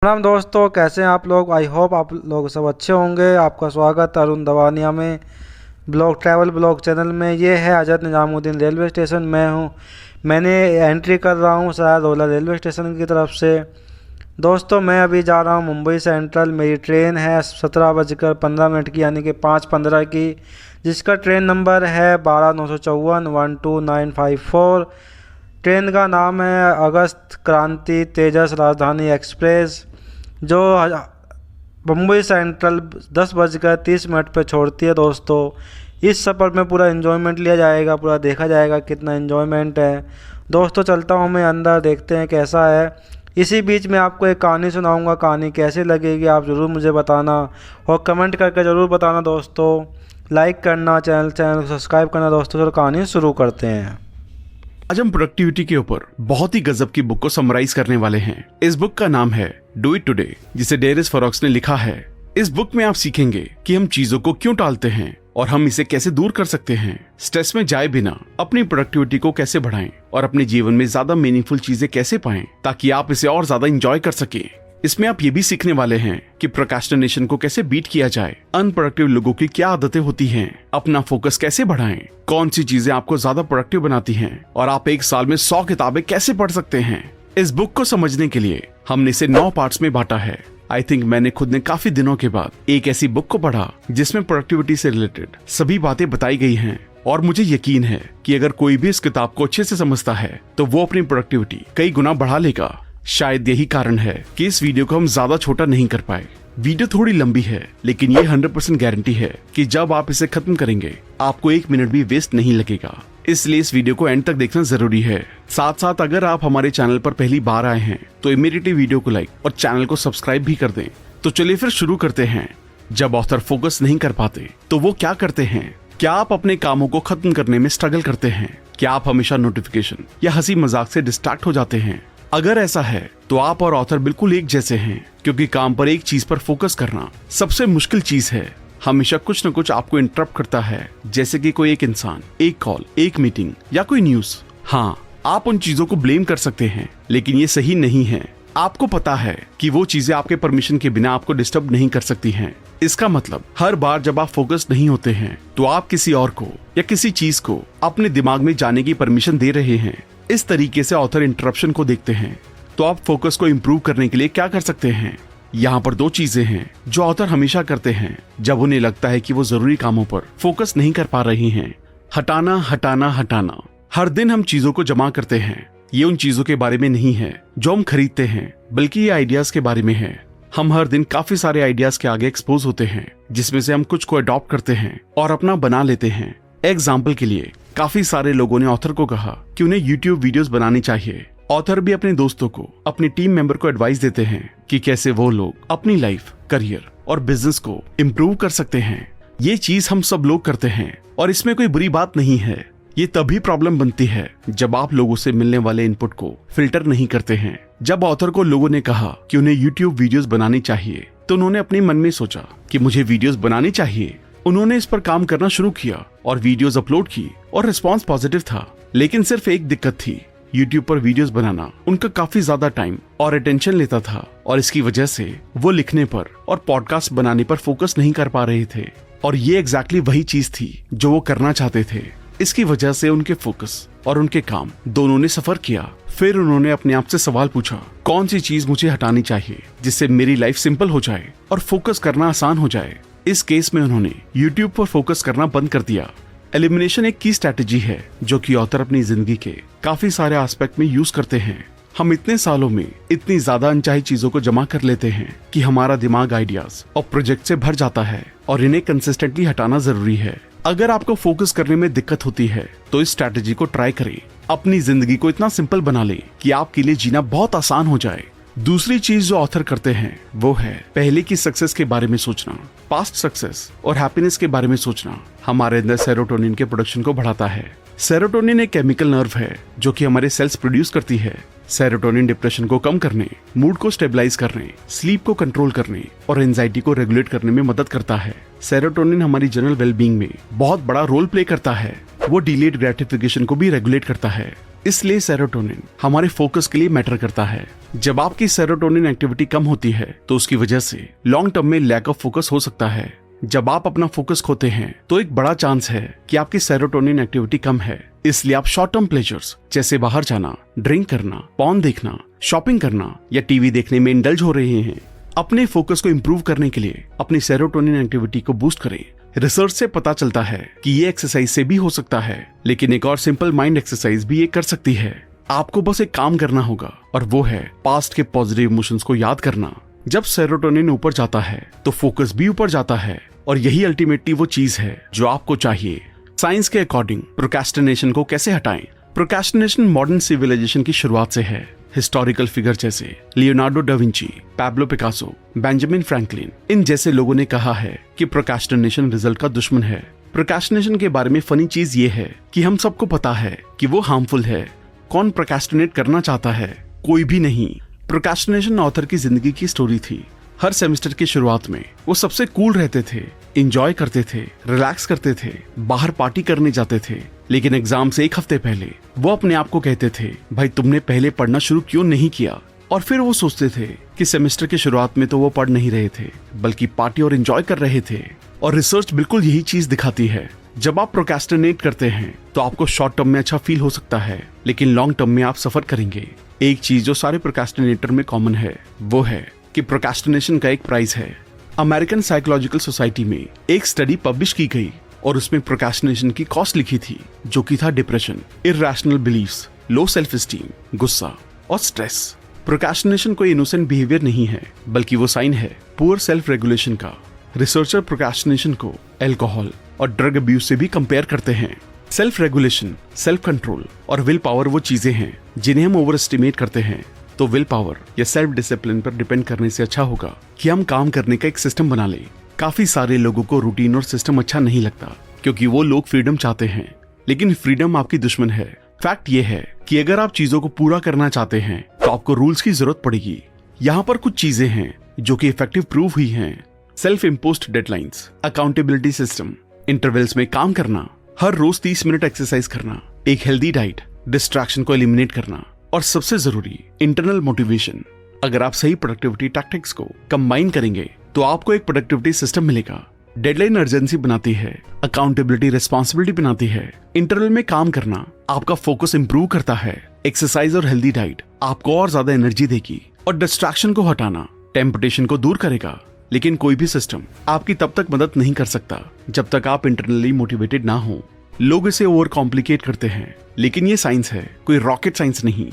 प्रणाम दोस्तों, कैसे हैं आप लोग। आई होप आप लोग सब अच्छे होंगे। आपका स्वागत है अरुण दवानिया में ब्लॉग ट्रैवल ब्लॉग चैनल में। ये है हज़रत निजामुद्दीन रेलवे स्टेशन। मैंने एंट्री कर रहा हूँ सरायरोला रेलवे स्टेशन की तरफ से। दोस्तों, मैं अभी जा रहा हूँ मुंबई सेंट्रल। मेरी ट्रेन है 17:15 की, यानी कि 5:15 की, जिसका ट्रेन नंबर है 12/954 12954। ट्रेन का नाम है अगस्त क्रांति तेजस राजधानी एक्सप्रेस, जो मुंबई सेंट्रल 10:30 पर छोड़ती है। दोस्तों, इस सफ़र में पूरा एंजॉयमेंट लिया जाएगा, पूरा देखा जाएगा कितना एंजॉयमेंट है। दोस्तों, चलता हूँ मैं अंदर, देखते हैं कैसा है। इसी बीच में आपको एक कहानी सुनाऊंगा। कहानी कैसी लगेगी आप ज़रूर मुझे बताना और कमेंट करके ज़रूर बताना। दोस्तों, लाइक करना, चैनल को सब्सक्राइब करना। दोस्तों, चलो कहानी शुरू करते हैं। आज हम प्रोडक्टिविटी के ऊपर बहुत ही गजब की बुक को समराइज करने वाले हैं। इस बुक का नाम है डू इट टुडे, जिसे डेरिस फॉरेक्स ने लिखा है। इस बुक में आप सीखेंगे कि हम चीजों को क्यों टालते हैं और हम इसे कैसे दूर कर सकते हैं। स्ट्रेस में जाए बिना अपनी प्रोडक्टिविटी को कैसे बढ़ाएं और अपने जीवन में ज्यादा मीनिंगफुल चीजें कैसे पाएं, ताकि आप इसे और ज्यादा एंजॉय कर सकें। इसमें आप ये भी सीखने वाले हैं कि प्रोक्रेस्टिनेशन को कैसे बीट किया जाए, अनप्रोडक्टिव लोगों की क्या आदतें होती हैं, अपना फोकस कैसे बढ़ाएं, कौन सी चीजें आपको ज्यादा प्रोडक्टिव बनाती हैं और आप एक साल में 100 किताबें कैसे पढ़ सकते हैं। इस बुक को समझने के लिए हमने इसे 9 पार्ट्स में बांटा है। आई थिंक मैंने खुद ने काफी दिनों के बाद एक ऐसी बुक को पढ़ा जिसमें प्रोडक्टिविटी से रिलेटेड सभी बातें बताई गई हैं, और मुझे यकीन है कि अगर कोई भी इस किताब को अच्छे से समझता है तो वो अपनी प्रोडक्टिविटी कई गुना बढ़ा लेगा। शायद यही कारण है कि इस वीडियो को हम ज्यादा छोटा नहीं कर पाए। वीडियो थोड़ी लंबी है, लेकिन ये 100% गारंटी है कि जब आप इसे खत्म करेंगे आपको 1 मिनट भी वेस्ट नहीं लगेगा। इसलिए इस वीडियो को एंड तक देखना जरूरी है। साथ साथ अगर आप हमारे चैनल पर पहली बार आए हैं तो इमीडिएटली वीडियो को लाइक और चैनल को सब्सक्राइब भी कर दें। तो चलिए फिर शुरू करते हैं। जब ऑथर फोकस नहीं कर पाते तो वो क्या करते हैं? क्या आप अपने कामों को खत्म करने में स्ट्रगल करते हैं? क्या आप हमेशा नोटिफिकेशन या हंसी मजाक से डिस्ट्रैक्ट हो जाते हैं? अगर ऐसा है तो आप और ऑथर बिल्कुल एक जैसे हैं, क्योंकि काम पर एक चीज पर फोकस करना सबसे मुश्किल चीज है। हमेशा कुछ न कुछ आपको इंटरप्ट करता है, जैसे कि कोई एक इंसान, एक कॉल, एक मीटिंग या कोई न्यूज। हाँ, आप उन चीजों को ब्लेम कर सकते हैं, लेकिन ये सही नहीं है। आपको पता है कि वो चीजें आपके परमिशन के बिना आपको डिस्टर्ब नहीं कर सकती हैं। इसका मतलब हर बार जब आप फोकस नहीं होते हैं तो आप किसी और को या किसी चीज को अपने दिमाग में जाने की परमिशन दे रहे हैं। इस तरीके से ऑथर इंटरप्शन को देखते हैं। तो आप फोकस को इम्प्रूव करने के लिए क्या कर सकते हैं? यहाँ पर 2 चीजें हैं जो ऑथर हमेशा करते हैं जब उन्हें लगता है कि वो जरूरी कामों पर फोकस नहीं कर पा रही हैं। हटाना, हटाना, हटाना। हर दिन हम चीजों को जमा करते हैं। ये उन चीजों के बारे में नहीं है जो हम खरीदते हैं, बल्कि ये आइडियाज के बारे में है। हम हर दिन काफी सारे आइडियाज के आगे एक्सपोज होते हैं, जिसमें से हम कुछ को अडॉप्ट करते हैं और अपना बना लेते हैं। एग्जाम्पल के लिए, काफी सारे लोगों ने ऑथर को कहा कि उन्हें यूट्यूब वीडियोस बनानी चाहिए। ऑथर भी अपने दोस्तों को, अपनी टीम मेंबर को एडवाइस देते हैं कि कैसे वो लोग अपनी लाइफ, करियर और बिजनेस को इम्प्रूव कर सकते हैं। ये चीज हम सब लोग करते हैं और इसमें कोई बुरी बात नहीं है। ये तभी प्रॉब्लम बनती है जब आप लोगों से मिलने वाले इनपुट को फिल्टर नहीं करते हैं। जब ऑथर को लोगों ने कहा कि उन्हें यूट्यूब वीडियोस बनानी चाहिए, तो उन्होंने अपने मन में सोचा कि मुझे वीडियोस बनानी चाहिए। उन्होंने इस पर काम करना शुरू किया और वीडियोस अपलोड की और रिस्पांस पॉजिटिव था। लेकिन सिर्फ एक दिक्कत थी, यूट्यूब पर वीडियोस बनाना उनका काफी ज्यादा टाइम और अटेंशन लेता था, और इसकी वजह से वो लिखने पर और पॉडकास्ट बनाने पर फोकस नहीं कर पा रहे थे। और ये एग्जैक्टली वही चीज थी जो वो करना चाहते थे। इसकी वजह से उनके फोकस और उनके काम दोनों ने सफर किया। फिर उन्होंने अपने आप से सवाल पूछा, कौन सी चीज मुझे हटानी चाहिए जिससे मेरी लाइफ सिंपल हो जाए और फोकस करना आसान हो जाए। इस केस में उन्होंने YouTube पर फोकस करना बंद कर दिया। एलिमिनेशन एक की स्ट्रैटेजी है जो कि ऑथर अपनी जिंदगी के काफी सारे एस्पेक्ट में यूज करते हैं। हम इतने सालों में इतनी ज्यादा अनचाही चीजों को जमा कर लेते हैं कि हमारा दिमाग आइडियाज और प्रोजेक्ट से भर जाता है, और इन्हें कंसिस्टेंटली हटाना जरूरी है। अगर आपको फोकस करने में दिक्कत होती है तो इस स्ट्रैटेजी को ट्राई करें। अपनी जिंदगी को इतना सिंपल बना लें कि आपके लिए जीना बहुत आसान हो जाए। दूसरी चीज जो ऑथर करते हैं वो है पहले की सक्सेस के बारे में सोचना। पास्ट सक्सेस और हैप्पीनेस के बारे में सोचना हमारे अंदर सेरोटोनिन के प्रोडक्शन को बढ़ाता है। सेरोटोनिन एक केमिकल नर्व है जो कि हमारे सेल्स प्रोड्यूस करती है। सेरोटोनिन डिप्रेशन को कम करने, मूड को स्टेबलाइज करने, स्लीप को कंट्रोल करने और एंजाइटी को रेगुलेट करने में मदद करता है। सेरोटोनिन हमारी जनरल वेलबींग में बहुत बड़ा रोल प्ले करता है। वो डिलेड ग्रेटिफिकेशन को भी रेगुलेट करता है इसलिए सेरोटोनिन हमारे फोकस के लिए मैटर करता है। जब आपकी सेरोटोनिन एक्टिविटी कम होती है तो उसकी वजह से लॉन्ग टर्म में लैक ऑफ फोकस हो सकता है। जब आप अपना फोकस खोते हैं तो एक बड़ा चांस है कि आपकी सेरोटोनिन एक्टिविटी कम है। इसलिए आप शॉर्ट टर्म प्लेजर्स जैसे बाहर जाना, ड्रिंक करना, पॉर्न देखना, शॉपिंग करना या टीवी देखने में इंडल्ज हो रहे हैं। अपने फोकस को इंप्रूव करने के लिए अपनी सेरोटोनिन एक्टिविटी को बूस्ट करें। रिसर्च से पता चलता है कि ये एक्सरसाइज से भी हो सकता है, लेकिन एक और सिंपल माइंड एक्सरसाइज भी ये कर सकती है। आपको बस एक काम करना होगा और वो है पास्ट के पॉजिटिव इमोशंस को याद करना। जब सेरोटोनिन ऊपर जाता है तो फोकस भी ऊपर जाता है और यही अल्टीमेटली वो चीज है जो आपको चाहिए। साइंस के अकॉर्डिंग प्रोक्रेस्टिनेशन को कैसे हटाएं? प्रोक्रेस्टिनेशन मॉडर्न सिविलाइजेशन की शुरुआत से है। हिस्टोरिकल फिगर जैसे Leonardo da Vinci, Pablo Picasso, Benjamin Franklin, इन जैसे लोगों ने कहा है कि प्रोक्रेस्टिनेशन रिजल्ट का दुश्मन है। प्रोक्रेस्टिनेशन के बारे में फनी चीज ये है कि हम सबको पता है कि वो हार्मफुल है। कौन प्रोक्रेस्टिनेट करना चाहता है? कोई भी नहीं। प्रोक्रेस्टिनेशन ऑथर की जिंदगी की स्टोरी थी। हर सेमेस्टर की शुरुआत में वो सबसे कूल रहते थे, एंजॉय करते थे, रिलैक्स करते थे, बाहर पार्टी करने जाते थे। लेकिन एग्जाम से एक हफ्ते पहले वो अपने आप को कहते थे, भाई तुमने पहले पढ़ना शुरू क्यों नहीं किया? और फिर वो सोचते थे कि सेमेस्टर की शुरुआत में तो वो पढ़ नहीं रहे थे, बल्कि पार्टी और एंजॉय कर रहे थे। और रिसर्च बिल्कुल यही चीज दिखाती है। जब आप प्रोक्रेस्टिनेट करते हैं तो आपको शॉर्ट टर्म में अच्छा फील हो सकता है, लेकिन लॉन्ग टर्म में आप सफर करेंगे। एक चीज जो सारे प्रोक्रेस्टिनेटर में कॉमन है वो है कि प्रोक्रेस्टिनेशन का एक प्राइस है। अमेरिकन साइकोलॉजिकल सोसाइटी में एक स्टडी पब्लिश की गई और उसमें प्रोक्रेस्टिनेशन की कॉस्ट लिखी थी, जो कि था depression, irrational beliefs, low self esteem, गुस्सा और स्ट्रेस। प्रोक्रेस्टिनेशन कोई इनोसेंट बिहेवियर नहीं है, बल्कि वो साइन है पुअर सेल्फ रेगुलेशन का। रिसर्चर प्रोक्रेस्टिनेशन को अल्कोहल और ड्रग अब्यूज से भी कंपेयर करते हैं। सेल्फ रेगुलेशन, सेल्फ कंट्रोल और विल पावर वो चीजें हैं जिन्हें हम ओवर एस्टिमेट करते हैं। तो विल पावर या सेल्फ डिसिप्लिन पर डिपेंड करने से अच्छा होगा कि हम काम करने का एक सिस्टम बना लें। काफी सारे लोगों को रूटीन और सिस्टम अच्छा नहीं लगता, क्योंकि वो लोग फ्रीडम चाहते हैं, लेकिन फ्रीडम आपकी दुश्मन है। फैक्ट ये है कि अगर आप चीजों को पूरा करना चाहते हैं तो आपको रूल्स की जरूरत पड़ेगी। यहाँ पर कुछ चीजें हैं जो कि इफेक्टिव प्रूव हुई हैं। Self imposed deadlines, accountability system, intervals में काम करना, हर रोज 30 मिनट एक्सरसाइज करना, एक हेल्दी डाइट, डिस्ट्रैक्शन को एलिमिनेट करना और सबसे जरूरी इंटरनल मोटिवेशन। अगर आप सही प्रोडक्टिविटी टैक्टिक्स को कंबाइन करेंगे तो आपको एक प्रोडक्टिविटी सिस्टम मिलेगा। डेडलाइन अर्जेंसी बनाती है, अकाउंटेबिलिटी रिस्पॉन्सिबिलिटी बनाती है, इंटरनल में काम करना आपका फोकस इंप्रूव करता है, एक्सरसाइज और हेल्दी डाइट आपको और ज्यादा एनर्जी देगी और डिस्ट्रैक्शन को हटाना टेम्पटेशन को दूर करेगा। लेकिन कोई भी सिस्टम आपकी तब तक मदद नहीं कर सकता जब तक आप इंटरनली मोटिवेटेड ना हो। लोग इसे ओवर कॉम्प्लिकेट करते हैं, लेकिन ये साइंस है, कोई रॉकेट साइंस नहीं।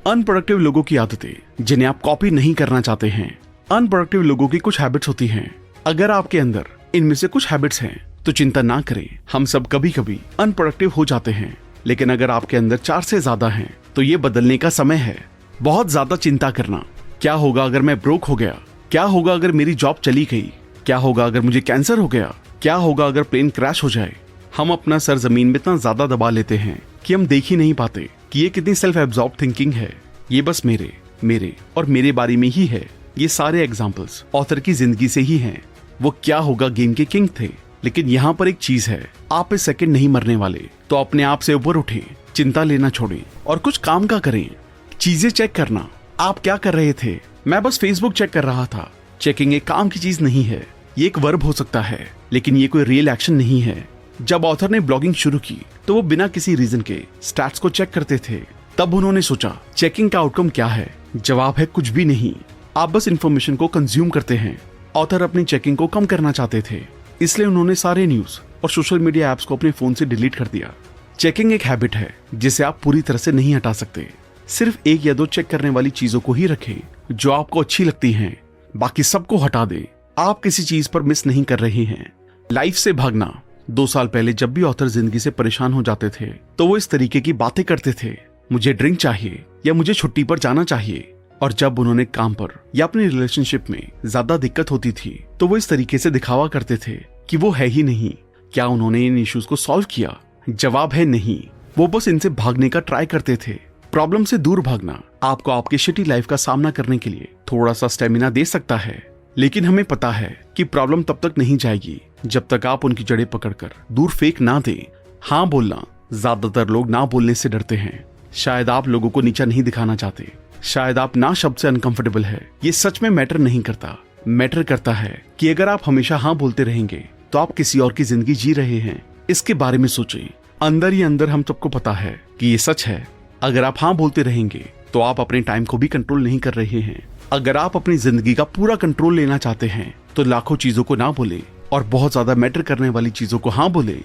अनप्रोडक्टिव लोगों की आदतें जिन्हें आप कॉपी नहीं करना चाहते हैं। अनप्रोडक्टिव लोगों की कुछ हैबिट्स होती हैं। अगर आपके अंदर इनमें से कुछ हैबिट्स हैं तो चिंता ना करें, हम सब कभी कभी अनप्रोडक्टिव हो जाते हैं। लेकिन अगर आपके अंदर 4 से ज्यादा हैं तो ये बदलने का समय है। बहुत ज्यादा चिंता करना, क्या होगा अगर मैं ब्रोक हो गया, क्या होगा अगर मेरी जॉब चली गई, क्या होगा अगर मुझे कैंसर हो गया, क्या होगा अगर प्लेन क्रैश हो जाए। हम अपना सर जमीन में इतना ज्यादा दबा लेते हैं कि हम देख ही नहीं पाते कि ये कितनी सेल्फ एब्जॉर्ब थिंकिंग है। ये बस मेरे और मेरे बारे में ही है। ये सारे एग्जाम्पल्स ऑथर की जिंदगी से ही हैं। वो क्या होगा गेम के किंग थे। लेकिन यहाँ पर एक चीज है, आप इस सेकंड नहीं मरने वाले, तो अपने आप से ऊपर उठें, चिंता लेना छोड़ें और कुछ काम का करें। चीजें चेक करना, आप क्या कर रहे थे? मैं बस फेसबुक चेक कर रहा था। चेकिंग एक काम की चीज नहीं है, ये एक वर्ब हो सकता है, लेकिन ये कोई रियल एक्शन नहीं है। जब ऑथर ने ब्लॉगिंग शुरू की तो वो बिना किसी रीजन के स्टैट्स को चेक करते थे। तब उन्होंने सोचा चेकिंग का आउटकम क्या है? जवाब है कुछ भी नहीं। आप बस इंफॉर्मेशन को कंज्यूम करते हैं। ऑथर अपनी चेकिंग को कम करना चाहते थे, इसलिए उन्होंने सारे न्यूज और सोशल मीडिया एप्स को अपने फोन से डिलीट कर दिया। चेकिंग एक हैबिट है जिसे आप पूरी तरह से नहीं हटा सकते। सिर्फ 1 या 2 चेक करने वाली चीजों को ही रखें जो आपको अच्छी लगती हैं, बाकी सबको हटा दें। आप किसी चीज पर मिस नहीं कर रहे हैं। लाइफ से भागना। 2 साल पहले जब भी ऑथर जिंदगी से परेशान हो जाते थे तो वो इस तरीके की बातें करते थे, मुझे ड्रिंक चाहिए या मुझे छुट्टी पर जाना चाहिए। और जब उन्होंने काम पर या अपनी रिलेशनशिप में ज्यादा दिक्कत होती थी तो वो इस तरीके से दिखावा करते थे कि वो है ही नहीं। क्या उन्होंने इन इश्यूज को सॉल्व किया? जवाब है नहीं। वो बस इनसे भागने का ट्राई करते थे। प्रॉब्लम से दूर भागना आपको आपकी शिटी लाइफ का सामना करने के लिए थोड़ा सा स्टेमिना दे सकता है, लेकिन हमें पता है कि प्रॉब्लम तब तक नहीं जाएगी जब तक आप उनकी जड़ें पकड़कर दूर फेंक ना दें। हाँ बोलना, ज्यादातर लोग ना बोलने से डरते हैं। शायद आप लोगों को नीचा नहीं दिखाना चाहते, शायद आप ना शब्द से अनकंफर्टेबल है। ये सच में मैटर नहीं करता। मैटर करता है कि अगर आप हमेशा हाँ बोलते रहेंगे तो आप किसी और की जिंदगी जी रहे हैं। इसके बारे में सोचिए। अंदर ही अंदर हम सबको पता है कि ये सच है। अगर आप हाँ बोलते रहेंगे तो आप अपने टाइम को भी कंट्रोल नहीं कर रहे हैं। अगर आप अपनी जिंदगी का पूरा कंट्रोल लेना चाहते हैं तो लाखों चीजों को ना बोले और बहुत ज्यादा मैटर करने वाली चीजों को हाँ बोले।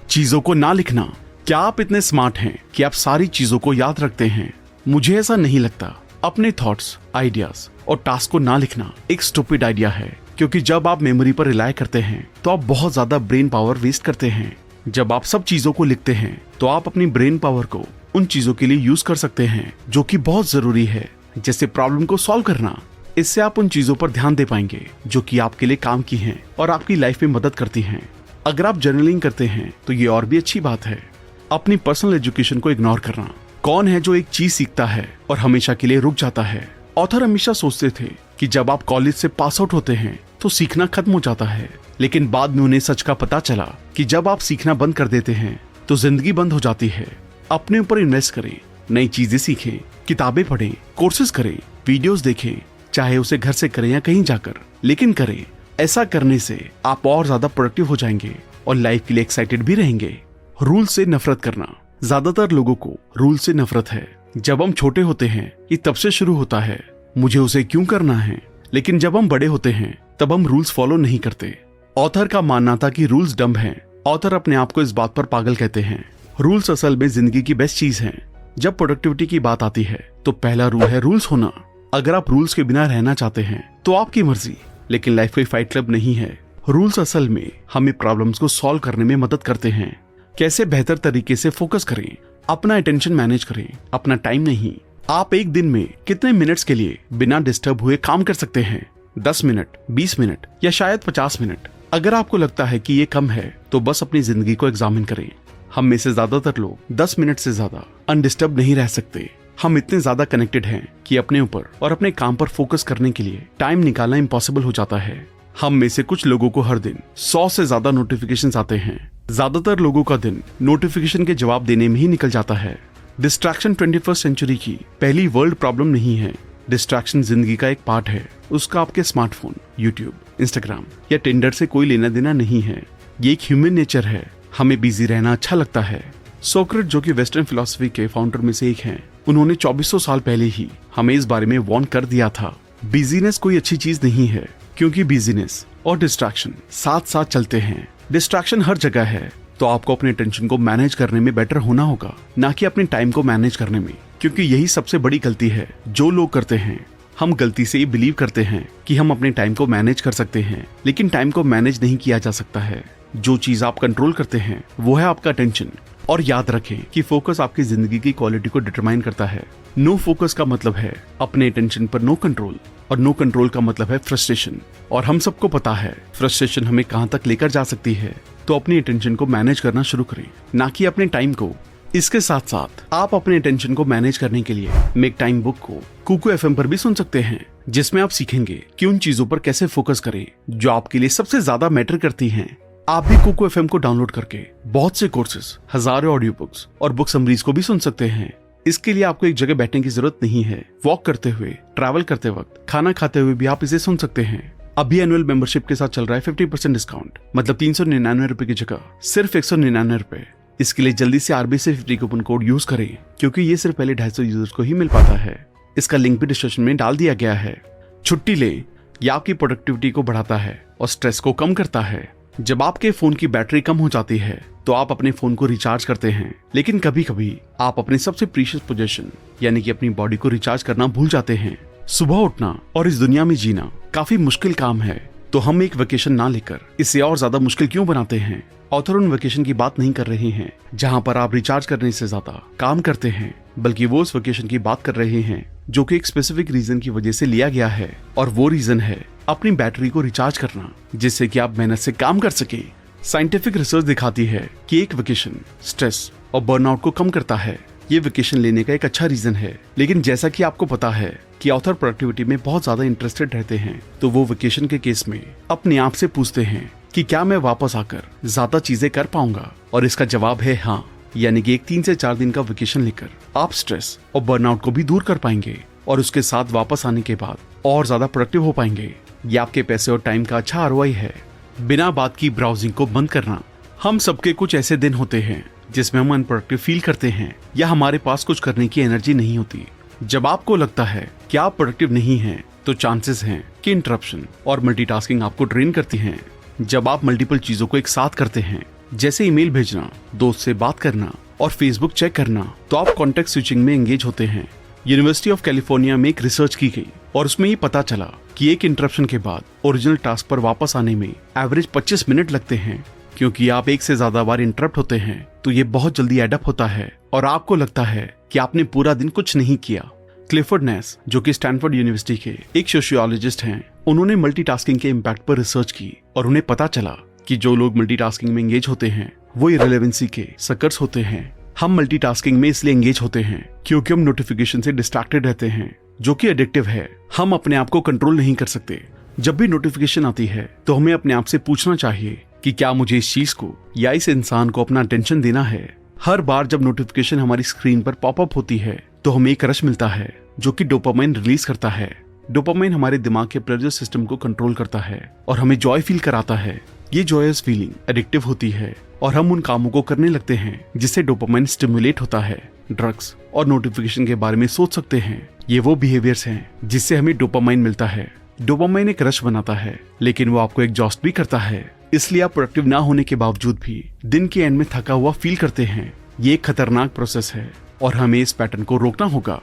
चीजों को ना लिखना। क्या आप इतने स्मार्ट हैं कि आप सारी चीजों को याद रखते हैं? मुझे ऐसा नहीं लगता। अपने थॉट्स, आइडियाज और टास्क को ना लिखना एक स्टूपिड आइडिया है, क्योंकि जब आप मेमोरी पर रिलाय करते हैं तो आप बहुत ज्यादा ब्रेन पावर वेस्ट करते हैं। जब आप सब चीजों को लिखते हैं तो आप अपनी ब्रेन पावर को उन चीजों के लिए यूज कर सकते हैं जो कि बहुत जरूरी है, जैसे प्रॉब्लम को सॉल्व करना। इससे आप उन चीजों पर ध्यान दे पाएंगे जो कि आपके लिए काम की हैं और आपकी लाइफ में मदद करती हैं। अगर आप जर्नलिंग करते हैं तो ये और भी अच्छी बात है। अपनी पर्सनल एजुकेशन को इग्नोर करना। कौन है जो एक चीज सीखता है और हमेशा के लिए रुक जाता है? ऑथर हमेशा सोचते थे कि जब आप कॉलेज से पास आउट होते हैं तो सीखना खत्म हो जाता है, लेकिन बाद में उन्हें सच का पता चला कि जब आप सीखना बंद कर देते हैं तो जिंदगी बंद हो जाती है। अपने ऊपर इन्वेस्ट करें, नई चीजें सीखें, किताबें पढ़ें, कोर्सेज करें, वीडियोस देखें, चाहे उसे घर से करें या कहीं जाकर, लेकिन करें। ऐसा करने से आप और ज्यादा प्रोडक्टिव हो जाएंगे और लाइफ के लिए एक्साइटेड भी रहेंगे। रूल से नफरत करना। ज्यादातर लोगों को रूल से नफरत है। जब हम छोटे होते हैं ये तब से शुरू होता है, मुझे उसे क्यों करना है, लेकिन जब हम बड़े होते हैं तब हम रूल्स फॉलो नहीं करते। ऑथर का मानना था कि रूल्स डम्ब हैं। ऑथर अपने आप को इस बात पर पागल कहते हैं। रूल्स असल में जिंदगी की बेस्ट चीज है। जब प्रोडक्टिविटी की बात आती है तो पहला रूल है रूल्स होना। अगर आप रूल्स के बिना रहना चाहते हैं तो आपकी मर्जी, लेकिन लाइफ कोई फाइट क्लब नहीं है। रूल्स असल में हमें प्रॉब्लम्स को सॉल्व करने में मदद करते हैं। कैसे बेहतर तरीके से फोकस करें, अपना अटेंशन मैनेज करें, अपना टाइम नहीं। आप एक दिन में कितने मिनट्स के लिए बिना डिस्टर्ब हुए काम कर सकते हैं? 10 मिनट, 20 मिनट या शायद 50 मिनट। अगर आपको लगता है कि ये कम है तो बस अपनी जिंदगी को एग्जामिन करें। हम में से ज्यादातर लोग 10 मिनट से ज्यादा अनडिस्टर्ब नहीं रह सकते। हम इतने ज्यादा कनेक्टेड हैं कि अपने ऊपर और अपने काम पर फोकस करने के लिए टाइम निकालना इम्पॉसिबल हो जाता है। हम में से कुछ लोगों को हर दिन 100 से ज्यादा नोटिफिकेशंस आते हैं। ज्यादातर लोगों का दिन नोटिफिकेशन के जवाब देने में ही निकल जाता है। डिस्ट्रैक्शन 21st सेंचुरी की पहली वर्ल्ड प्रॉब्लम नहीं है। डिस्ट्रैक्शन जिंदगी का एक पार्ट है। उसका आपके स्मार्टफोन, यूट्यूब, इंस्टाग्राम या टिंडर से कोई लेना देना नहीं है। ये एक ह्यूमन नेचर है। हमें बिजी रहना अच्छा लगता है। सोक्रेट, जो कि वेस्टर्न फिलॉसफी के फाउंडर में से एक हैं, उन्होंने 2400 साल पहले ही हमें इस बारे में वार्न कर दिया था। बिजीनेस कोई अच्छी चीज नहीं है, क्योंकि बिजीनेस और डिस्ट्रैक्शन साथ साथ चलते हैं। डिस्ट्रैक्शन हर जगह है, तो आपको अपने टेंशन को मैनेज करने में बेटर होना होगा, ना कि अपने टाइम को मैनेज करने में, क्योंकि यही सबसे बड़ी गलती है जो लोग करते हैं। हम गलती से ये बिलीव करते हैं कि हम अपने टाइम को मैनेज कर सकते हैं, लेकिन टाइम को मैनेज नहीं किया जा सकता है। जो चीज आप कंट्रोल करते हैं वो है आपका टेंशन। और याद रखें कि फोकस आपकी जिंदगी की क्वालिटी को डिटरमाइन करता है। नो फोकस का मतलब है अपने टेंशन पर नो कंट्रोल, और नो कंट्रोल का मतलब है फ्रस्ट्रेशन। और हम सबको पता है फ्रस्ट्रेशन हमें कहां तक लेकर जा सकती है। तो अपनी अटेंशन को मैनेज करना शुरू करें, ना कि अपने टाइम को। इसके साथ साथ आप अपने अटेंशन को मैनेज करने के लिए मेक टाइम बुक को कुकू एफएम पर भी सुन सकते हैं, जिसमें आप सीखेंगे कि उन चीजों पर कैसे फोकस करें जो आपके लिए सबसे ज्यादा मैटर करती हैं। आप भी कुकू एफएम को डाउनलोड करके बहुत से कोर्सेज, हजारों ऑडियो बुक्स और बुक समरीज को भी सुन सकते हैं। इसके लिए आपको एक जगह बैठने की जरूरत नहीं है। वॉक करते हुए, ट्रैवल करते वक्त, खाना खाते हुए भी आप इसे सुन सकते हैं। अभी एनुअल मेंबरशिप के साथ चल रहा है 50% डिस्काउंट, मतलब 399 रुपए की जगह सिर्फ 199 रुपए। इसके लिए जल्दी से RBC50 कूपन कोड यूज करें, क्योंकि ये सिर्फ पहले 250 यूजर्स को ही मिल पाता है। इसका लिंक भी डिस्क्रिप्शन में डाल दिया गया है। छुट्टी लें, यह आपकी प्रोडक्टिविटी को बढ़ाता है और स्ट्रेस को कम करता है। जब आपके फोन की बैटरी कम हो जाती है तो आप अपने फोन को रिचार्ज करते हैं, लेकिन कभी कभी आप अपने सबसे प्रीशियस पोजेशन यानी कि अपनी बॉडी को रिचार्ज करना भूल जाते हैं। सुबह उठना और इस दुनिया में जीना काफी मुश्किल काम है, तो हम एक वेकेशन ना लेकर इसे और ज्यादा मुश्किल क्यों बनाते हैं? ऑथर उन वेकेशन की बात नहीं कर रहे हैं जहां पर आप रिचार्ज करने से ज्यादा काम करते हैं, बल्कि वो उस वेकेशन की बात कर रहे हैं जो कि एक स्पेसिफिक रीजन की वजह से लिया गया है। और वो रीजन है अपनी बैटरी को रिचार्ज करना, जिससे कि आप मेहनत से काम कर सके। साइंटिफिक रिसर्च दिखाती है कि एक वेकेशन स्ट्रेस और बर्नआउट को कम करता है। ये वेकेशन लेने का एक अच्छा रीजन है, लेकिन जैसा कि आपको पता है कि ऑथर प्रोडक्टिविटी में बहुत ज्यादा इंटरेस्टेड रहते हैं, तो वो वेकेशन के केस में अपने आप से पूछते हैं कि क्या मैं वापस आकर ज्यादा चीजें कर पाऊंगा? और इसका जवाब है हाँ। यानी कि एक 3 से 4 दिन का वेकेशन लेकर आप स्ट्रेस और बर्नआउट को भी दूर कर पाएंगे और उसके साथ वापस आने के बाद और ज्यादा प्रोडक्टिव हो पाएंगे। ये आपके पैसे और टाइम का अच्छा आरओआई है। बिना बात की ब्राउजिंग को बंद करना। हम सबके कुछ ऐसे दिन होते हैं जिसमें हम अनप्रोडक्टिव फील करते हैं या हमारे पास कुछ करने की एनर्जी नहीं होती। जब आपको लगता है कि आप प्रोडक्टिव नहीं हैं, तो चांसेस हैं कि इंटरप्शन और मल्टीटास्किंग आपको ड्रेन करती हैं। जब आप मल्टीपल चीजों को एक साथ करते हैं, जैसे ईमेल भेजना, दोस्त से बात करना और फेसबुक चेक करना, तो आप कॉन्टेक्स्ट स्विचिंग में एंगेज होते हैं। यूनिवर्सिटी ऑफ कैलिफोर्निया में एक रिसर्च की गई और उसमें ये पता चला कि एक इंटरप्शन के बाद ओरिजिनल टास्क पर वापस आने में एवरेज 25 मिनट लगते हैं। क्योंकि आप एक से ज्यादा बार इंटरप्ट होते हैं, तो ये बहुत जल्दी एडअप होता है और आपको लगता है कि आपने पूरा दिन कुछ नहीं किया। क्लिफर्ड नेस, जो कि स्टैनफोर्ड यूनिवर्सिटी के एक सोशियोलॉजिस्ट हैं, उन्होंने मल्टीटास्किंग के इम्पैक्ट पर रिसर्च की और उन्हें पता चला कि जो लोग मल्टीटास्किंग में एंगेज होते हैं वो इररिलेवेंसी के सकर्स होते हैं। हम मल्टीटास्किंग में इसलिए एंगेज होते हैं क्योंकि हम नोटिफिकेशन से डिस्ट्रैक्टेड रहते हैं, जो कि एडिक्टिव है। हम अपने आप को कंट्रोल नहीं कर सकते। जब भी नोटिफिकेशन आती है तो हमें अपने आप से पूछना चाहिए कि क्या मुझे इस चीज को या इस इंसान को अपना अटेंशन देना है। हर बार जब नोटिफिकेशन हमारी स्क्रीन पर पॉपअप होती है तो हमें एक रश मिलता है जो कि डोपामाइन रिलीज करता है। डोपामाइन हमारे दिमाग के प्लेजर सिस्टम को कंट्रोल करता है और हमें जॉय फील कराता है। ये जॉयस फीलिंग एडिक्टिव होती है और हम उन कामों को करने लगते हैं जिससे डोपामाइन स्टिमुलेट होता है। ड्रग्स और नोटिफिकेशन के बारे में सोच सकते हैं। ये वो बिहेवियर्स हैं जिससे हमें डोपामाइन मिलता है। डोपामाइन एक रश बनाता है, लेकिन वो आपको एग्जॉस्ट भी करता है। इसलिए आप प्रोडक्टिव ना होने के बावजूद भी दिन के एंड में थका हुआ फील करते हैं। ये एक खतरनाक प्रोसेस है और हमें इस पैटर्न को रोकना होगा।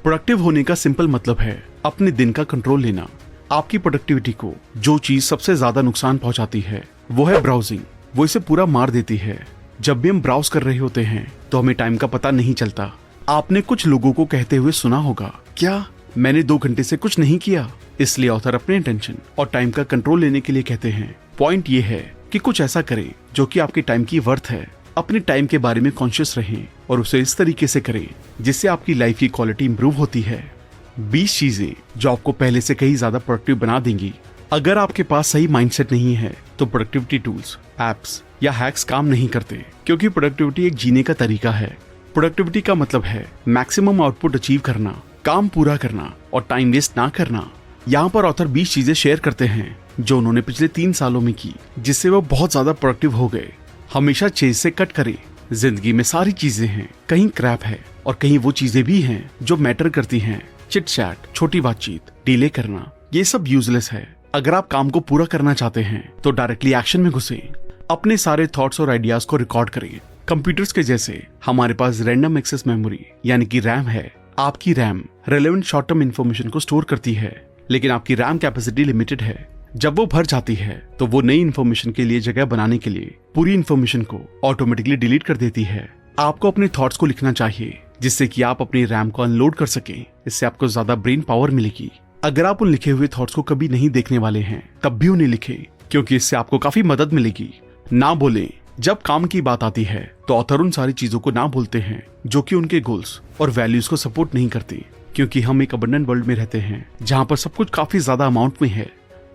प्रोडक्टिव होने का सिंपल मतलब है अपने दिन का कंट्रोल लेना। आपकी प्रोडक्टिविटी को जो चीज सबसे ज्यादा नुकसान पहुंचाती है वो है ब्राउजिंग। वो इसे पूरा मार देती है। जब भी हम ब्राउज कर रहे होते हैं तो हमें टाइम का पता नहीं चलता। आपने कुछ लोगों को कहते हुए सुना होगा, क्या मैंने 2 घंटे से कुछ नहीं किया। इसलिए ऑथर अपने अटेंशन और टाइम का कंट्रोल लेने के लिए कहते हैं। पॉइंट ये है कि कुछ ऐसा करें जो कि आपके टाइम की वर्थ है। अपने टाइम के बारे में कॉन्शियस रहें और उसे इस तरीके से करें जिससे आपकी लाइफ की क्वालिटी इंप्रूव होती है। 20 चीजें जो आपको पहले से कहीं ज्यादा प्रोडक्टिव बना देंगी। अगर आपके पास सही माइंडसेट नहीं है तो प्रोडक्टिविटी टूल्स, एप्स या हैक्स काम नहीं करते, क्योंकि प्रोडक्टिविटी एक जीने का तरीका है। प्रोडक्टिविटी का मतलब है मैक्सिमम आउटपुट अचीव करना, काम पूरा करना और टाइम वेस्ट ना करना। यहाँ पर ऑथर 20 चीजें शेयर करते हैं जो उन्होंने पिछले 3 सालों में की, जिससे वो बहुत ज्यादा प्रोडक्टिव हो गए। हमेशा चेज से कट करें। जिंदगी में सारी चीजें हैं, कहीं क्रैप है और कहीं वो चीजें भी हैं जो मैटर करती हैं। चिट चैट, छोटी बातचीत, डिले करना, ये सब यूजलेस है। अगर आप काम को पूरा करना चाहते हैं तो डायरेक्टली एक्शन में घुसें। अपने सारे थॉट्स और आइडियाज को रिकॉर्ड करें। कंप्यूटर्स के जैसे हमारे पास रैंडम एक्सेस मेमोरी यानी कि रैम है। आपकी RAM relevant short term information को स्टोर करती है, लेकिन आपकी रैम कैपेसिटी लिमिटेड है। जब वो भर जाती है तो वो नई इन्फॉर्मेशन के लिए जगह बनाने के लिए पूरी इन्फॉर्मेशन को ऑटोमेटिकली डिलीट कर देती है। आपको अपने थॉट्स को लिखना चाहिए जिससे कि आप अपनी रैम को अनलोड कर सकें। इससे आपको ज्यादा ब्रेन पावर मिलेगी। अगर आप उन लिखे हुए थॉट्स को कभी नहीं देखने वाले हैं तब भी उन्हें लिखें, क्योंकि इससे आपको काफी मदद मिलेगी। ना बोलें। जब काम की बात आती है तो ऑथर उन सारी चीजों को ना बोलते हैं जो कि उनके गोल्स और वैल्यूज को सपोर्ट नहीं करती, क्योंकि हम एक अबंडेंट वर्ल्ड में रहते हैं जहाँ पर सब कुछ काफी ज्यादा अमाउंट में है।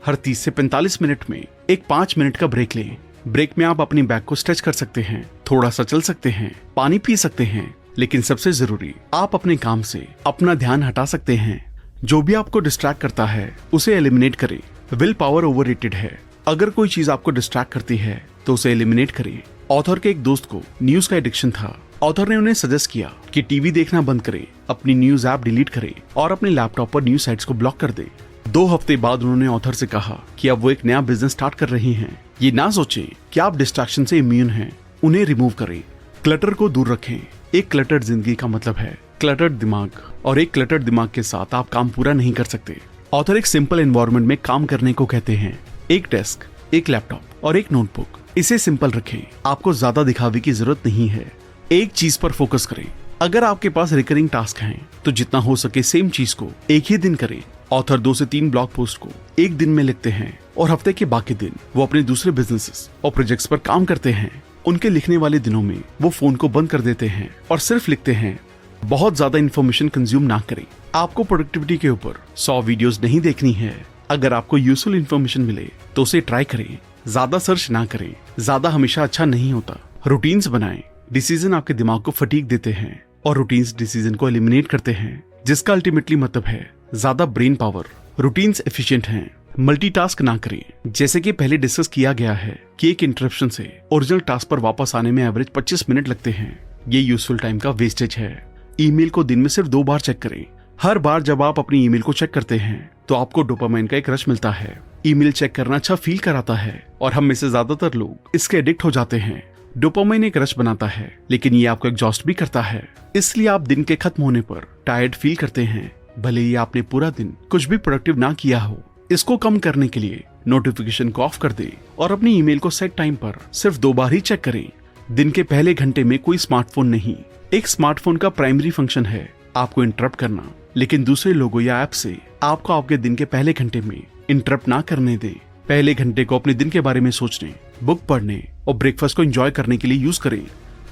हर 30 से 45 मिनट में एक 5 मिनट का ब्रेक लें। ब्रेक में आप अपनी बैक को स्ट्रेच कर सकते हैं, थोड़ा सा चल सकते हैं, पानी पी सकते हैं, लेकिन सबसे जरूरी आप अपने काम से अपना ध्यान हटा सकते हैं। जो भी आपको डिस्ट्रैक्ट करता है उसे एलिमिनेट करें। विल पावर ओवररेटेड है। अगर कोई चीज आपको डिस्ट्रैक्ट करती है तो उसे एलिमिनेट करें। ऑथर के एक दोस्त को न्यूज का एडिक्शन था। ऑथर ने उन्हें सजेस्ट किया कि टीवी देखना बंद करें, अपनी न्यूज ऐप डिलीट करें और अपने लैपटॉप पर न्यूज साइट्स को ब्लॉक कर दे। 2 हफ्ते बाद उन्होंने ऑथर से कहा कि अब वो एक नया बिजनेस स्टार्ट कर रही हैं। ये ना सोचें कि आप डिस्ट्रैक्शन से इम्यून हैं, उन्हें रिमूव करें। क्लटर को दूर रखें। एक क्लटर्ड जिंदगी का मतलब है क्लटर्ड दिमाग, और एक क्लटर्ड दिमाग के साथ आप काम पूरा नहीं कर सकते। ऑथर एक सिंपल एनवायरनमेंट में काम करने को कहते हैं। एक डेस्क, एक लैपटॉप और एक नोटबुक। इसे सिंपल रखें। आपको ज्यादा दिखावे की जरूरत नहीं है। एक चीज पर फोकस करें। अगर आपके पास रिकरिंग टास्क हैं तो जितना हो सके सेम चीज को एक ही दिन करें। ऑथर 2 से 3 ब्लॉग पोस्ट को एक दिन में लिखते हैं और हफ्ते के बाकी दिन वो अपने दूसरे बिजनेसेस और प्रोजेक्ट्स पर काम करते हैं। उनके लिखने वाले दिनों में वो फोन को बंद कर देते हैं और सिर्फ लिखते हैं। बहुत ज्यादा इन्फॉर्मेशन कंज्यूम ना करें। आपको प्रोडक्टिविटी के ऊपर 100 वीडियोस नहीं देखनी है। अगर आपको यूजफुल इन्फॉर्मेशन मिले तो उसे ट्राई करें। ज्यादा सर्च ना करें। ज्यादा हमेशा अच्छा नहीं होता। रूटीन्स बनाएं। डिसीजन आपके दिमाग को फटीग देते हैं और रूटीन्स डिसीजन को एलिमिनेट करते हैं, जिसका अल्टीमेटली मतलब है ज्यादा ब्रेन पावर। रूटीन्स एफिशिएंट हैं, मल्टीटास्क ना करें। जैसे कि पहले डिस्कस किया गया है कि एक इंटरप्शन से ओरिजिनल टास्क पर वापस आने में एवरेज 25 मिनट लगते हैं। ये यूजफुल टाइम का वेस्टेज है। ईमेल को दिन में सिर्फ 2 बार चेक करें। हर बार जब आप अपनी ईमेल को चेक करते हैं तो आपको डोपामाइन का एक रश मिलता है। ईमेल चेक करना अच्छा फील कराता है और हम में से ज्यादातर लोग इसके एडिक्ट हो जाते हैं। डोपामाइन एक रश बनाता है, लेकिन ये आपको एग्जॉस्ट भी करता है। इसलिए आप दिन के खत्म होने पर टायर्ड फील करते हैं, भले ही आपने पूरा दिन कुछ भी प्रोडक्टिव ना किया हो। इसको कम करने के लिए नोटिफिकेशन को ऑफ कर दे और अपनी ईमेल को सेट टाइम पर सिर्फ 2 बार ही चेक करें। दिन के पहले घंटे में कोई स्मार्टफोन नहीं। एक स्मार्टफोन का प्राइमरी फंक्शन है आपको इंटरप्ट करना, लेकिन दूसरे लोगों या ऐप से आपको आपके दिन के पहले घंटे में इंटरप्ट ना करने दे। पहले घंटे को अपने दिन के बारे में सोचने, बुक पढ़ने और ब्रेकफास्ट को एंजॉय करने के लिए यूज करें।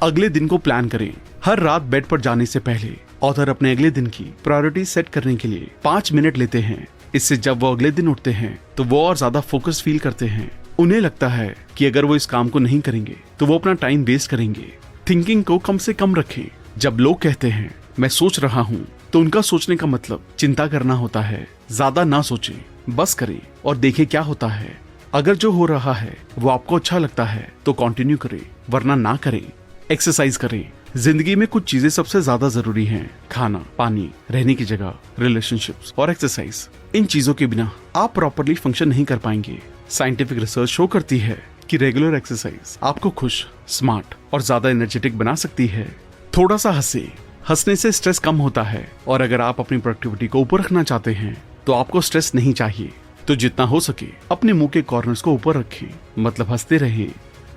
अगले दिन को प्लान करें। हर रात बेड पर जाने से पहले ऑथर अपने अगले दिन की प्रायोरिटी सेट करने के लिए 5 मिनट लेते हैं। इससे जब वो अगले दिन उठते हैं तो वो और ज्यादा फोकस फील करते हैं। उन्हें लगता है कि अगर वो इस काम को नहीं करेंगे तो वो अपना टाइम वेस्ट करेंगे। थिंकिंग को कम से कम रखें। जब लोग कहते हैं मैं सोच रहा हूँ, तो उनका सोचने का मतलब चिंता करना होता है। ज्यादा ना सोचें, बस करें और देखें क्या होता है। अगर जो हो रहा है वो आपको अच्छा लगता है तो कंटिन्यू करें, वरना ना करें। एक्सरसाइज करें। जिंदगी में कुछ चीजें सबसे ज्यादा जरूरी हैं, खाना, पानी, रहने की जगह, रिलेशनशिप्स और एक्सरसाइज। इन चीजों के बिना आप प्रॉपरली फंक्शन नहीं कर पाएंगे। साइंटिफिक रिसर्च शो करती है कि रेगुलर एक्सरसाइज आपको खुश, स्मार्ट और ज्यादा एनर्जेटिक बना सकती है। थोड़ा सा हंसे। हंसने से स्ट्रेस कम होता है और अगर आप अपनी प्रोडक्टिविटी को ऊपर रखना चाहते हैं तो आपको स्ट्रेस नहीं चाहिए। तो जितना हो सके अपने मुंह के कॉर्नर्स को ऊपर रखें, मतलब हंसते रहें।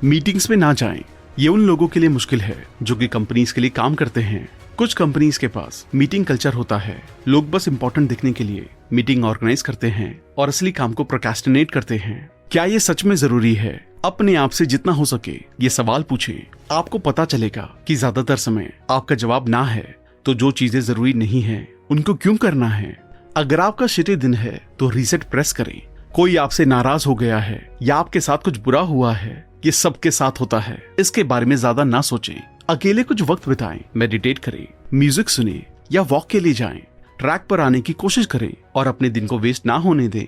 मीटिंग्स में ना जाएं। ये उन लोगों के लिए मुश्किल है जो कि कंपनीज के लिए काम करते हैं। कुछ कंपनीज के पास मीटिंग कल्चर होता है। लोग बस इंपॉर्टेंट दिखने के लिए मीटिंग ऑर्गेनाइज करते हैं और असली काम को प्रोक्रेस्टिनेट करते हैं। क्या ये सच में जरूरी है? अपने आप से जितना हो सके ये सवाल पूछें। आपको पता चलेगा कि ज्यादातर समय आपका जवाब ना है। तो जो चीजें जरूरी नहीं है उनको क्यों करना है? अगर आपका शिटे दिन है तो रीसेट प्रेस करें। कोई आपसे नाराज हो गया है या आपके साथ कुछ बुरा हुआ है, ये सबके साथ होता है। इसके बारे में ज्यादा ना सोचें। अकेले कुछ वक्त बिताएं, मेडिटेट करें, म्यूजिक सुने या वॉक के लिए जाएं। ट्रैक पर आने की कोशिश करें और अपने दिन को वेस्ट ना होने दें।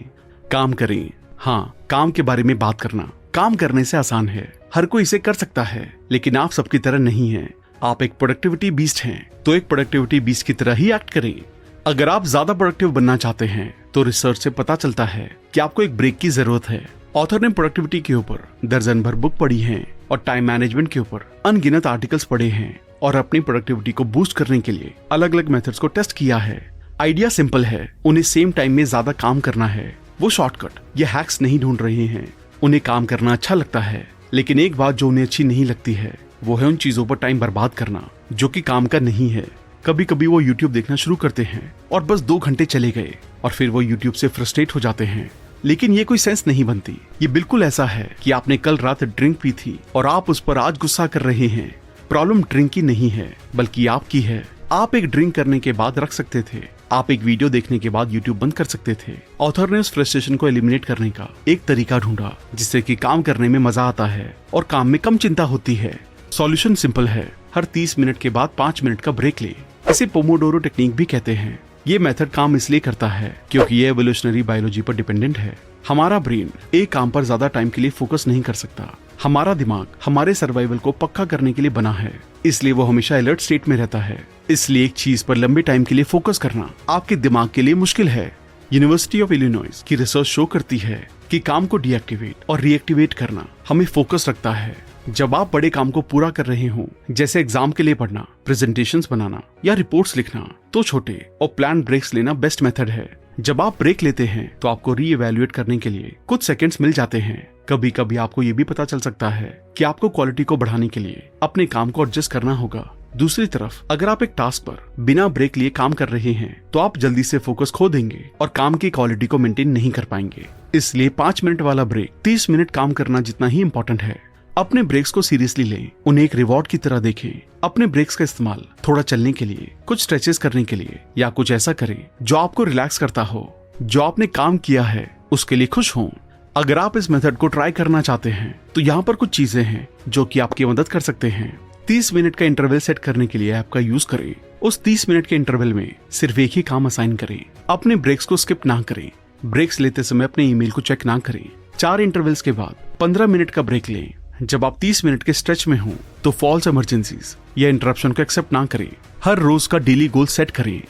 काम करें। हाँ, काम के बारे में बात करना काम करने से आसान है। हर कोई इसे कर सकता है, लेकिन आप सबकी तरह नहीं हैं। आप एक प्रोडक्टिविटी बीस्ट हैं, तो एक प्रोडक्टिविटी बीस्ट की तरह ही एक्ट करें। अगर आप ज्यादा प्रोडक्टिव बनना चाहते हैं तो रिसर्च से पता चलता है कि आपको एक ब्रेक की जरूरत है। ऑथर ने प्रोडक्टिविटी के ऊपर दर्जन भर बुक पढ़ी हैं और टाइम मैनेजमेंट के ऊपर अनगिनत आर्टिकल्स पढ़े हैं और अपनी प्रोडक्टिविटी को बूस्ट करने के लिए अलग अलग मेथड्स को टेस्ट किया है। आइडिया सिंपल है, उन्हें सेम टाइम में ज्यादा काम करना है। वो शॉर्टकट या हैक्स नहीं ढूंढ रहे हैं। उन्हें काम करना अच्छा लगता है, लेकिन एक बात जो उन्हें अच्छी नहीं लगती है वो है उन चीजों पर टाइम बर्बाद करना जो कि काम का नहीं है। कभी कभी वो YouTube देखना शुरू करते हैं और बस 2 घंटे चले गए और फिर वो YouTube से फ्रस्ट्रेट हो जाते हैं। लेकिन ये कोई सेंस नहीं बनती। ये बिल्कुल ऐसा है कि आपने कल रात ड्रिंक पी थी और आप उस पर आज गुस्सा कर रहे हैं। प्रॉब्लम ड्रिंक की नहीं है, बल्कि आपकी है। आप एक ड्रिंक करने के बाद रख सकते थे। आप एक वीडियो देखने के बाद YouTube बंद कर सकते थे। ऑथर ने उस फ्रस्ट्रेशन को एलिमिनेट करने का एक तरीका ढूंढा जिससे कि काम करने में मजा आता है और काम में कम चिंता होती है। सॉल्यूशन सिंपल है, हर 30 मिनट के बाद 5 मिनट का ब्रेक ले। इसे पोमोडोरो टेक्निक भी कहते हैं। ये मेथड काम इसलिए करता है क्योंकि ये एवोल्यूशनरी बायोलॉजी पर डिपेंडेंट है। हमारा ब्रेन एक काम पर ज्यादा टाइम के लिए फोकस नहीं कर सकता। हमारा दिमाग हमारे सर्वाइवल को पक्का करने के लिए बना है, इसलिए वो हमेशा अलर्ट स्टेट में रहता है। इसलिए एक चीज पर लंबे टाइम के लिए फोकस करना आपके दिमाग के लिए मुश्किल है। यूनिवर्सिटी ऑफ इलिनॉइस की रिसर्च शो करती है कि काम को डीएक्टिवेट और रीएक्टिवेट करना हमें फोकस रखता है। जब आप बड़े काम को पूरा कर रहे हो, जैसे एग्जाम के लिए पढ़ना, प्रेजेंटेशंस बनाना या रिपोर्ट्स लिखना, तो छोटे और प्लान ब्रेक्स लेना बेस्ट मेथड है। जब आप ब्रेक लेते हैं तो आपको रीइवैल्यूएट करने के लिए कुछ सेकंड्स मिल जाते हैं। कभी कभी आपको ये भी पता चल सकता है कि आपको क्वालिटी को बढ़ाने के लिए अपने काम को एडजस्ट करना होगा। दूसरी तरफ अगर आप एक टास्क पर बिना ब्रेक लिए काम कर रहे हैं तो आप जल्दी से फोकस खो देंगे और काम की क्वालिटी को मेंटेन नहीं कर पाएंगे। इसलिए 5 मिनट वाला ब्रेक 30 मिनट काम करना जितना ही इम्पोर्टेंट है। अपने ब्रेक्स को सीरियसली लें, उन्हें एक रिवॉर्ड की तरह देखें। अपने ब्रेक्स का इस्तेमाल थोड़ा चलने के लिए, कुछ स्ट्रेचेस करने के लिए या कुछ ऐसा करें जो आपको रिलैक्स करता हो। जो आपने काम किया है उसके लिए खुश हों। अगर आप इस मेथड को ट्राई करना चाहते हैं तो यहाँ पर कुछ चीजें हैं जो कि आपकी मदद कर सकते हैं। 30 मिनट का इंटरवल सेट करने के लिए ऐप का यूज करें। उस 30 मिनट के इंटरवल में सिर्फ एक ही काम असाइन करें। अपने ब्रेक्स को स्किप ना करें। ब्रेक्स लेते समय अपने ईमेल को चेक ना करें। 4 इंटरवल्स के बाद 15 मिनट का ब्रेक लें। जब आप 30 मिनट के स्ट्रेच में हो तो फॉल्स इमरजेंसीज या इंटरप्शन को एक्सेप्ट ना करें। हर रोज का डेली गोल सेट करें।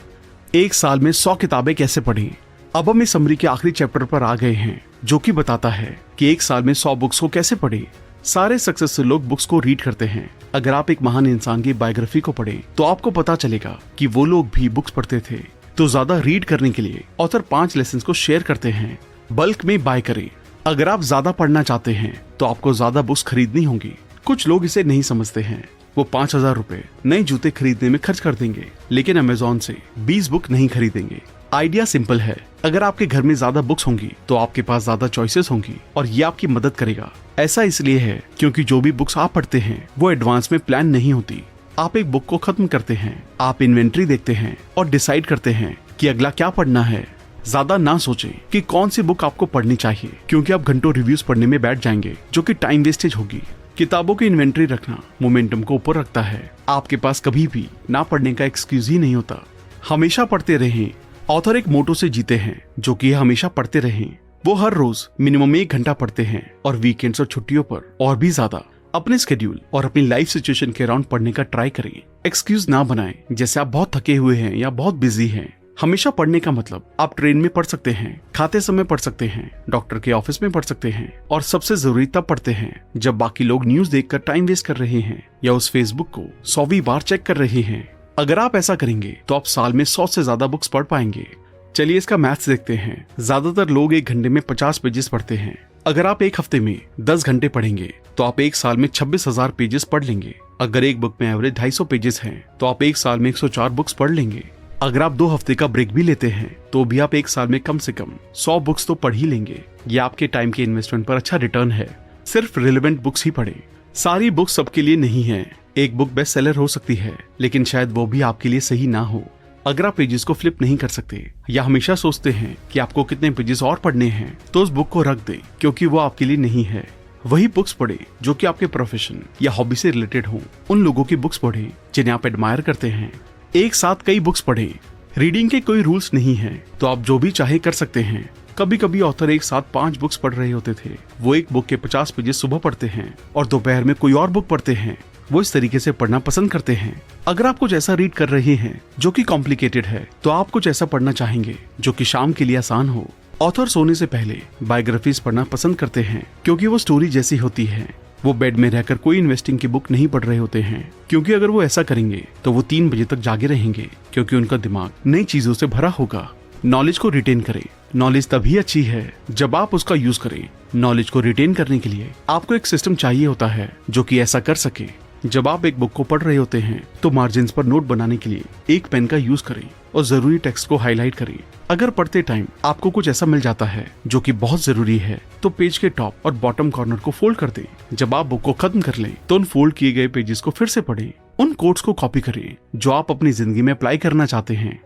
एक साल में 100 किताबें कैसे पढ़ें। अब हम इस समरी के आखिरी चैप्टर पर आ गए हैं, जो कि बताता है कि एक साल में 100 बुक्स को कैसे पढ़ें। सारे सक्सेसफुल लोग बुक्स को रीड करते हैं। अगर आप एक महान इंसान की बायोग्राफी को पढ़ें तो आपको पता चलेगा कि वो लोग भी बुक्स पढ़ते थे। तो ज्यादा रीड करने के लिए ऑथर 5 लेसन को शेयर करते हैं। बल्क में बाय करें। अगर आप ज्यादा पढ़ना चाहते हैं तो आपको ज्यादा बुक्स खरीदनी होंगी। कुछ लोग इसे नहीं समझते हैं। वो 5,000 रुपए नए जूते खरीदने में खर्च कर देंगे, लेकिन अमेजोन से 20 बुक नहीं खरीदेंगे। आइडिया सिंपल है। अगर आपके घर में ज्यादा बुक्स होंगी तो आपके पास ज्यादा चॉइसेस होंगी और ये आपकी मदद करेगा। ऐसा इसलिए है क्योंकि जो भी बुक्स आप पढ़ते हैं वो एडवांस में प्लान नहीं होती। आप एक बुक को खत्म करते हैं, आप इन्वेंट्री देखते हैं और डिसाइड करते हैं कि अगला क्या पढ़ना है। ज्यादा ना सोचें कि कौन सी बुक आपको पढ़नी चाहिए, क्योंकि आप घंटों रिव्यूज पढ़ने में बैठ जाएंगे, जो कि टाइम वेस्टेज होगी। किताबों की इन्वेंट्री रखना मोमेंटम को ऊपर रखता है। आपके पास कभी भी ना पढ़ने का एक्सक्यूज ही नहीं होता। हमेशा पढ़ते रहें। ऑथर एक मोटो से जीते हैं, जो कि हमेशा पढ़ते रहें। वो हर रोज मिनिमम 1 घंटा पढ़ते हैं और वीकेंड्स और छुट्टियों पर और भी ज्यादा। अपने स्केड्यूल और अपनी लाइफ सिचुएशन के अराउंड पढ़ने का ट्राई करें। एक्सक्यूज ना बनाएं, जैसे आप बहुत थके हुए हैं या बहुत बिजी हैं। हमेशा पढ़ने का मतलब आप ट्रेन में पढ़ सकते हैं, खाते समय पढ़ सकते हैं, डॉक्टर के ऑफिस में पढ़ सकते हैं, और सबसे जरूरी तब पढ़ते हैं जब बाकी लोग न्यूज देखकर टाइम वेस्ट कर रहे हैं या उस फेसबुक को 100वीं बार चेक कर रहे हैं। अगर आप ऐसा करेंगे तो आप साल में 100 से ज्यादा बुक्स पढ़ पाएंगे। चलिए इसका मैथ्स देखते हैं। ज्यादातर लोग एक घंटे में 50 पेजेस पढ़ते हैं। अगर आप एक हफ्ते में 10 घंटे पढ़ेंगे तो आप एक साल में 26,000 पेजेस पढ़ लेंगे। अगर एक बुक में एवरेज 250 पेजेस हैं तो आप एक साल में 104 बुक्स पढ़ लेंगे। अगर आप 2 हफ्ते का ब्रेक भी लेते हैं तो भी आप एक साल में कम से कम 100 बुक्स तो पढ़ ही लेंगे। ये आपके टाइम के इन्वेस्टमेंट पर अच्छा रिटर्न है। सिर्फ रिलेवेंट बुक्स ही पढ़ें। सारी बुक्स सबके लिए नहीं है। एक बुक बेस्ट सेलर हो सकती है, लेकिन शायद वो भी आपके लिए सही ना हो। अगर आप पेजेस को फ्लिप नहीं कर सकते या हमेशा सोचते हैं कि आपको कितने पेजेस और पढ़ने हैं, तो उस बुक को रख दें, क्योंकि वो आपके लिए नहीं है। वही बुक्स पढ़े जो कि आपके प्रोफेशन या हॉबी से रिलेटेड हो। उन लोगों की बुक्स पढ़े जिन्हें आप एडमायर करते हैं। एक साथ कई बुक्स पढ़े। रीडिंग के कोई रूल्स नहीं है, तो आप जो भी चाहे कर सकते हैं। कभी कभी ऑथर एक साथ 5 बुक्स पढ़ रहे होते थे। वो एक बुक के 50 पेजेस सुबह पढ़ते हैं और दोपहर में कोई और बुक पढ़ते हैं। वो इस तरीके से पढ़ना पसंद करते हैं। अगर आप कुछ ऐसा रीड कर रहे हैं जो कि कॉम्प्लिकेटेड है, तो आप कुछ ऐसा पढ़ना चाहेंगे जो कि शाम के लिए आसान हो। ऑथर सोने से पहले बायोग्राफीज पढ़ना पसंद करते हैं, क्योंकि वो स्टोरी जैसी होती है। वो बेड में रहकर कोई इन्वेस्टिंग की बुक नहीं पढ़ रहे होते हैं, क्योंकि अगर वो ऐसा करेंगे तो वो 3 बजे तक जागे रहेंगे, क्योंकि उनका दिमाग नई चीजों से भरा होगा। नॉलेज को रिटेन करें। नॉलेज तभी अच्छी है जब आप उसका यूज करें। नॉलेज को रिटेन करने के लिए आपको एक सिस्टम चाहिए होता है जो कि ऐसा कर सके। जब आप एक बुक को पढ़ रहे होते हैं तो मार्जिन्स पर नोट बनाने के लिए एक पेन का यूज करें और जरूरी टेक्स्ट को हाईलाइट करें। अगर पढ़ते टाइम आपको कुछ ऐसा मिल जाता है जो कि बहुत जरूरी है, तो पेज के टॉप और बॉटम कॉर्नर को फोल्ड कर दें। जब आप बुक को खत्म कर लें तो उन फोल्ड किए गए पेजेस को फिर से पढ़ें। उन कोट्स को कॉपी करें जो आप अपनी जिंदगी में अप्लाई करना चाहते हैं।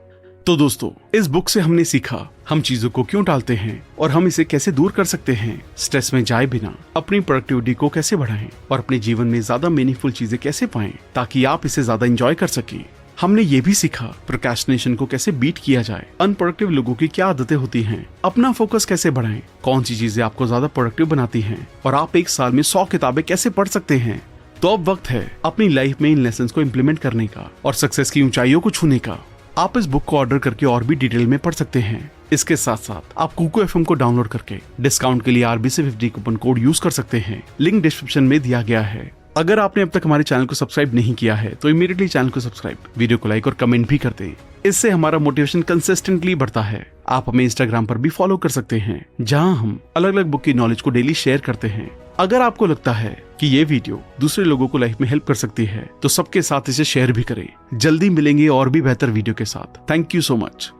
तो दोस्तों, इस बुक से हमने सीखा हम चीजों को क्यों टालते हैं और हम इसे कैसे दूर कर सकते हैं। स्ट्रेस में जाए बिना अपनी प्रोडक्टिविटी को कैसे बढ़ाएं और अपने जीवन में ज्यादा मीनिंगफुल चीजें कैसे पाएं, ताकि आप इसे ज्यादा एंजॉय कर सकें। हमने ये भी सीखा प्रोक्रेस्टिनेशन को कैसे बीट किया जाए, अनप्रोडक्टिव लोगों की क्या आदतें होती हैं, अपना फोकस कैसे बढ़ाएं, कौन सी चीजें आपको ज्यादा प्रोडक्टिव बनाती हैं, और आप एक साल में 100 किताबें कैसे पढ़ सकते हैं। तो अब वक्त है अपनी लाइफ में इन लेसन्स को इम्प्लीमेंट करने का और सक्सेस की ऊंचाइयों को छूने का। आप इस बुक को ऑर्डर करके और भी डिटेल में पढ़ सकते हैं। इसके साथ साथ आप कुको एफएम को डाउनलोड करके डिस्काउंट के लिए RBC50 कूपन कोड यूज कर सकते हैं। लिंक डिस्क्रिप्शन में दिया गया है। अगर आपने अब तक हमारे चैनल को सब्सक्राइब नहीं किया है तो इमीडिएटली चैनल को सब्सक्राइब, वीडियो को लाइक और कमेंट भी कर दें। इससे हमारा मोटिवेशन कंसिस्टेंटली बढ़ता है। आप हमें इंस्टाग्राम पर भी फॉलो कर सकते हैं, जहां हम अलग अलग बुक की नॉलेज को डेली शेयर करते हैं। अगर आपको लगता है कि ये वीडियो दूसरे लोगों को लाइफ में हेल्प कर सकती है, तो सबके साथ इसे शेयर भी करें। जल्दी मिलेंगे और भी बेहतर वीडियो के साथ। Thank you so much.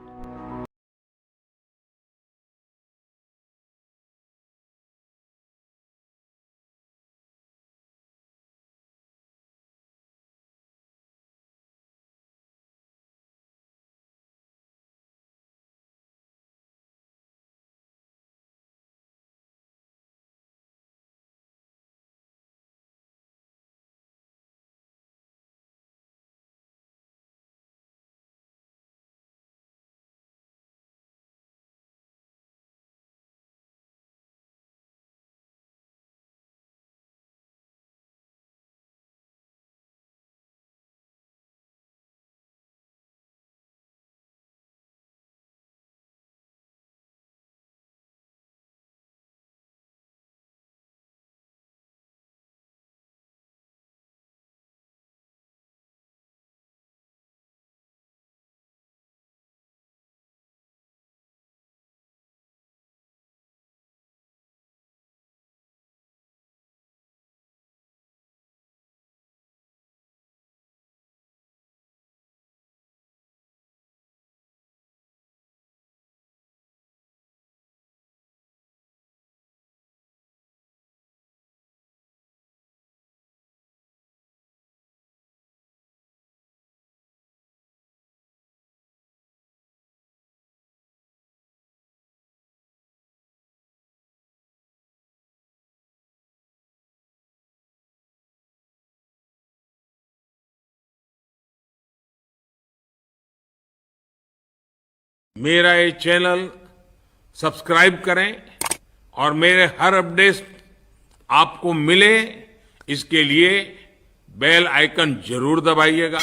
मेरा ये चैनल सब्सक्राइब करें और मेरे हर अपडेट आपको मिले इसके लिए बेल आइकन जरूर दबाइएगा।